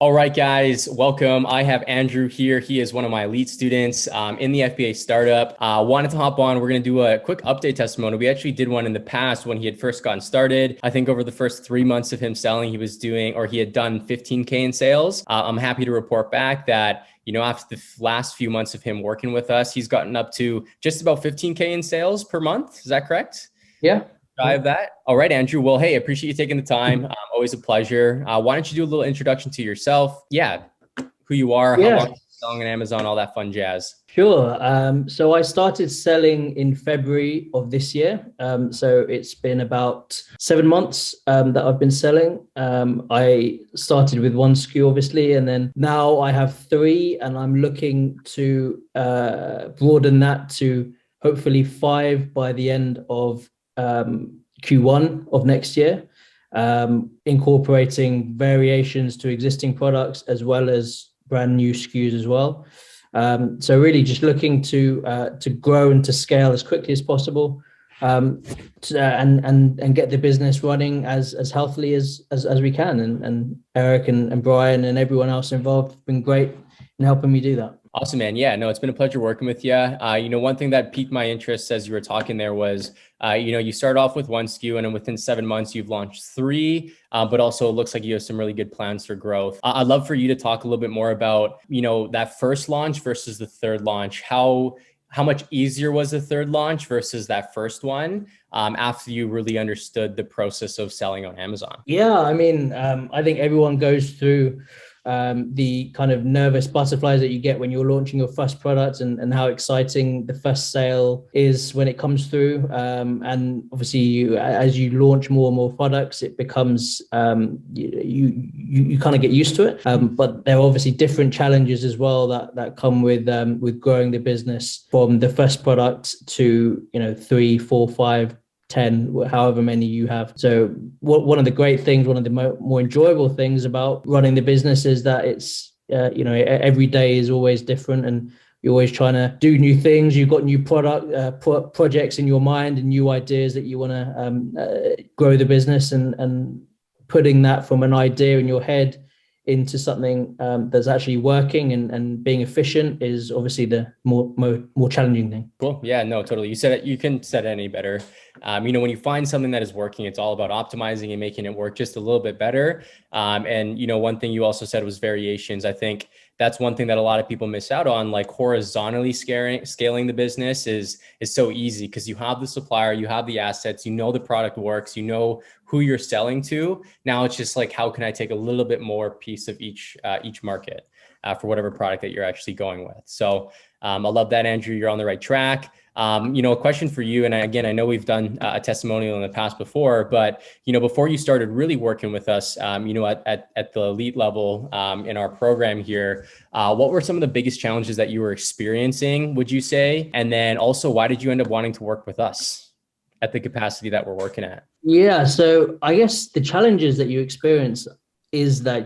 All right, guys, welcome. I have Andrew here. He is one of my elite students in the FBA startup. Wanted to hop on. We're going to do a quick update testimony. We actually did one in the past when he had first gotten started. I think over the first 3 months of him selling, he had done 15K in sales. I'm happy to report back that, after the last few months of him working with us, he's gotten up to just about 15K in sales per month. Is that correct? Yeah. Shy of that. All right, Andrew. Well, hey, appreciate you taking the time. Always a pleasure. Why don't you do a little introduction to yourself? Yeah, who you are, how long Yeah, you've been selling on Amazon, all that fun jazz. sure. So I started selling in February of this year. So it's been about 7 months that I've been selling. I started with one SKU, obviously, and then now I have three, and I'm looking to broaden that to hopefully five by the end of Q1 of next year, incorporating variations to existing products as well as brand new SKUs as well. So really just looking to grow and to scale as quickly as possible, and get the business running as healthily as we can. And Eric and Brian and everyone else involved have been great in helping me do that. Awesome, man. Yeah, no, it's been a pleasure working with you. One thing that piqued my interest as you were talking there was, you start off with one SKU and then within 7 months, you've launched three, but also it looks like you have some really good plans for growth. I'd love for you to talk a little bit more about, that first launch versus the third launch. How much easier was the third launch versus that first one, after you really understood the process of selling on Amazon? Yeah, I mean, I think everyone goes through the kind of nervous butterflies that you get when you're launching your first product, and how exciting the first sale is when it comes through. And obviously, as you launch more and more products, it becomes you kind of get used to it. But there are obviously different challenges as well that come with growing the business from the first product to 3, 4, 5, 10, however many you have. So one of the great things, one of the more enjoyable things about running the business is that it's, every day is always different, and you're always trying to do new things. You've got new projects in your mind and new ideas that you want to grow the business, and putting that from an idea in your head into something that's actually working and being efficient is obviously the more challenging thing. Cool. Yeah, no, totally. You said it, you couldn't said it any better. When you find something that is working, it's all about optimizing and making it work just a little bit better. One thing you also said was variations. I think that's one thing that a lot of people miss out on. Like horizontally scaling the business is so easy because you have the supplier, you have the assets, the product works, who you're selling to. Now it's just like, how can I take a little bit more piece of each market for whatever product that you're actually going with. So I love that, Andrew. You're on the right track. A question for you. And again, I know we've done a testimonial in the past before, but, before you started really working with us, at the elite level in our program here, what were some of the biggest challenges that you were experiencing, would you say? And then also, why did you end up wanting to work with us at the capacity that we're working at? Yeah, so I guess the challenges that you experience is that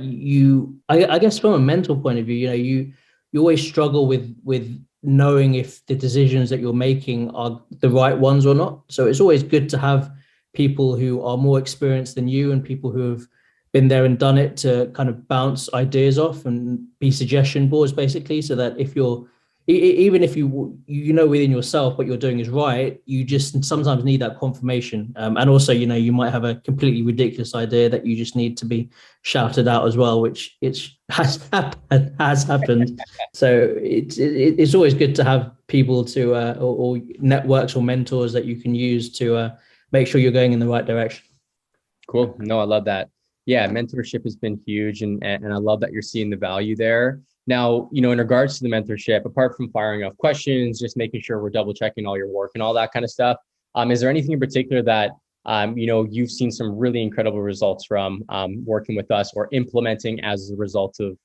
I guess from a mental point of view, you always struggle with knowing if the decisions that you're making are the right ones or not. So it's always good to have people who are more experienced than you, and people who have been there and done it, to kind of bounce ideas off and be suggestion boards, basically, so that if you're even if you know within yourself what you're doing is right, you just sometimes need that confirmation. And also, you might have a completely ridiculous idea that you just need to be shouted out as well, which has happened. So it's always good to have people to or networks or mentors that you can use to make sure you're going in the right direction. Cool. No, I love that. Yeah, mentorship has been huge, and I love that you're seeing the value there. Now, in regards to the mentorship, apart from firing off questions, just making sure we're double checking all your work and all that kind of stuff, is there anything in particular that you've seen some really incredible results from working with us or implementing as a result of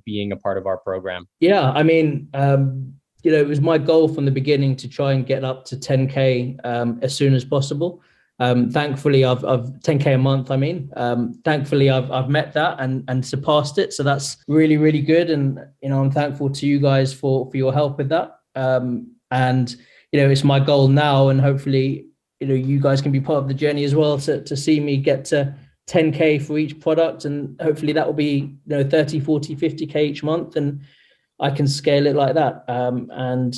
being a part of our program? Yeah, I mean, it was my goal from the beginning to try and get up to 10K as soon as possible. Thankfully, I've 10K a month. I mean, thankfully, I've met that and surpassed it. So that's really, really good. And I'm thankful to you guys for your help with that. And it's my goal now, and hopefully, you guys can be part of the journey as well to see me get to 10K for each product, and hopefully that will be 30, 40, 50K each month, and I can scale it like that. I'm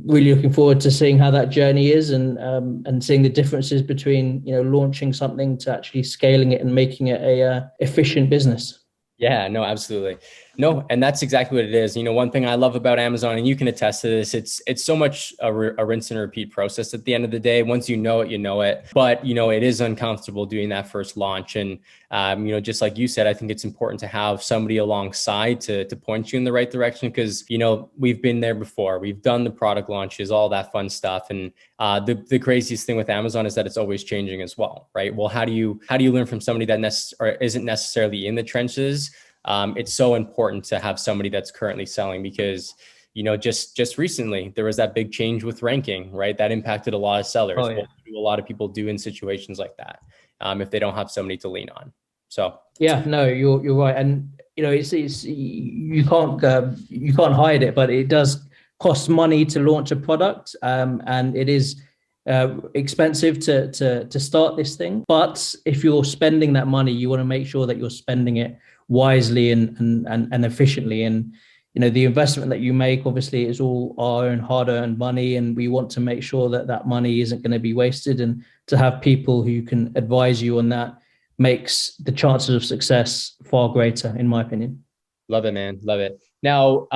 really looking forward to seeing how that journey is, and seeing the differences between launching something to actually scaling it and making it a efficient business. Yeah, no, absolutely. No, and that's exactly what it is. One thing I love about Amazon, and you can attest to this, it's so much a rinse and repeat process at the end of the day. Once you know it, you know it. But, it is uncomfortable doing that first launch. And, just like you said, I think it's important to have somebody alongside to point you in the right direction, because, we've been there before. We've done the product launches, all that fun stuff. And the craziest thing with Amazon is that it's always changing as well, right? Well, how do you learn from somebody that isn't necessarily in the trenches? It's so important to have somebody that's currently selling, because just recently there was that big change with ranking, right? That impacted a lot of sellers. Oh, yeah. What do a lot of people do in situations like that if they don't have somebody to lean on? So Yeah, no, you're right, and it's you can't hide it, but it does cost money to launch a product, and it is expensive to start this thing. But if you're spending that money, you want to make sure that you're spending it wisely and efficiently. And the investment that you make obviously is all our own hard-earned money, and we want to make sure that that money isn't going to be wasted. And to have people who can advise you on that makes the chances of success far greater, in my opinion. love it, man. Love it. Now,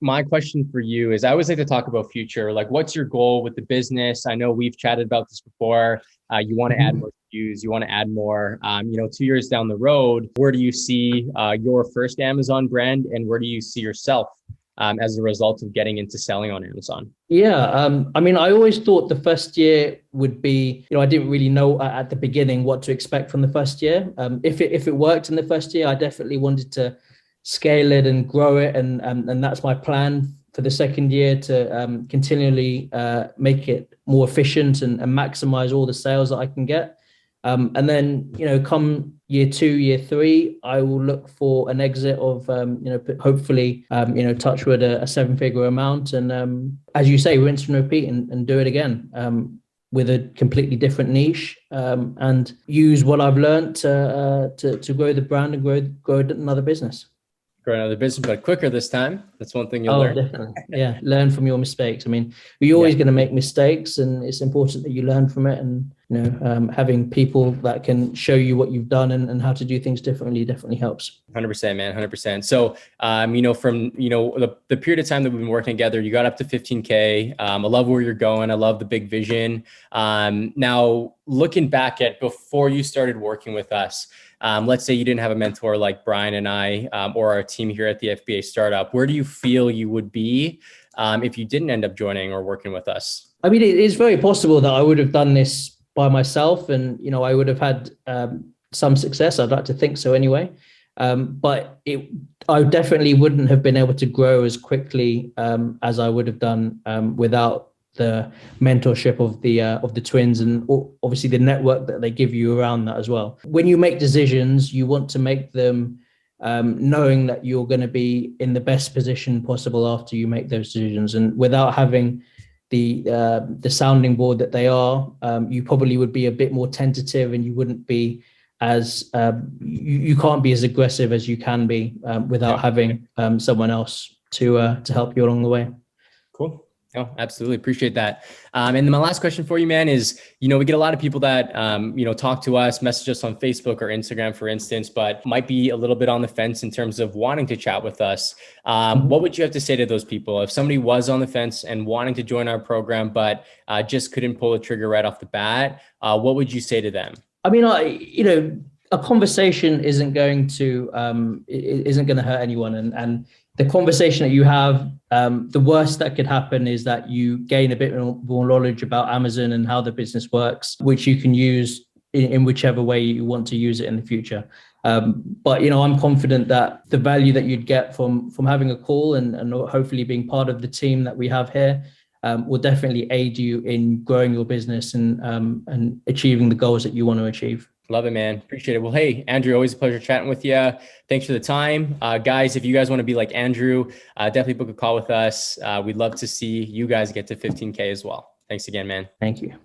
my question for you is, I always like to talk about future. Like, what's your goal with the business? I know we've chatted about this before. You want to add more SKUs, you want to add more. 2 years down the road, where do you see your first Amazon brand, and where do you see yourself as a result of getting into selling on Amazon? Yeah, I always thought the first year would be, I didn't really know at the beginning what to expect from the first year. If it worked in the first year, I definitely wanted to scale it and grow it, and that's my plan for the second year, to continually make it more efficient and maximize all the sales that I can get. And then, come year 2, year 3, I will look for an exit of, hopefully, touch wood, a 7-figure amount. And as you say, rinse and repeat, and do it again with a completely different niche, and use what I've learned to grow the brand and grow another business. Grow another business, but quicker this time. That's one thing you'll Oh, learn. definitely. Yeah. Learn from your mistakes. We're always going to make mistakes, and it's important that you learn from it. And, having people that can show you what you've done and how to do things differently definitely helps. 100%, man. 100%. So, from, the period of time that we've been working together, you got up to 15K. I love where you're going. I love the big vision. Now, looking back at before you started working with us, let's say you didn't have a mentor like Brian and I, or our team here at the FBA Startup, where do you feel you would be if you didn't end up joining or working with us? It is very possible that I would have done this by myself, and, I would have had some success. I'd like to think so anyway. But I definitely wouldn't have been able to grow as quickly as I would have done without the mentorship of the twins, and obviously the network that they give you around that as well. When you make decisions, you want to make them knowing that you're going to be in the best position possible after you make those decisions. And without having the sounding board that they are, you probably would be a bit more tentative, and you wouldn't be as you can't be as aggressive as you can be without having someone else to help you along the way. Cool. Oh, absolutely. Appreciate that. And then my last question for you, man, is, we get a lot of people that, talk to us, message us on Facebook or Instagram, for instance, but might be a little bit on the fence in terms of wanting to chat with us. What would you have to say to those people? If somebody was on the fence and wanting to join our program, but just couldn't pull the trigger right off the bat, what would you say to them? A conversation isn't going to hurt anyone, and the conversation that you have, the worst that could happen is that you gain a bit more knowledge about Amazon and how the business works, which you can use in whichever way you want to use it in the future. But I'm confident that the value that you'd get from having a call and hopefully being part of the team that we have here will definitely aid you in growing your business and achieving the goals that you want to achieve. Love it, man. Appreciate it. Well, hey, Andrew, always a pleasure chatting with you. Thanks for the time. Guys, if you guys want to be like Andrew, definitely book a call with us. We'd love to see you guys get to 15K as well. Thanks again, man. Thank you.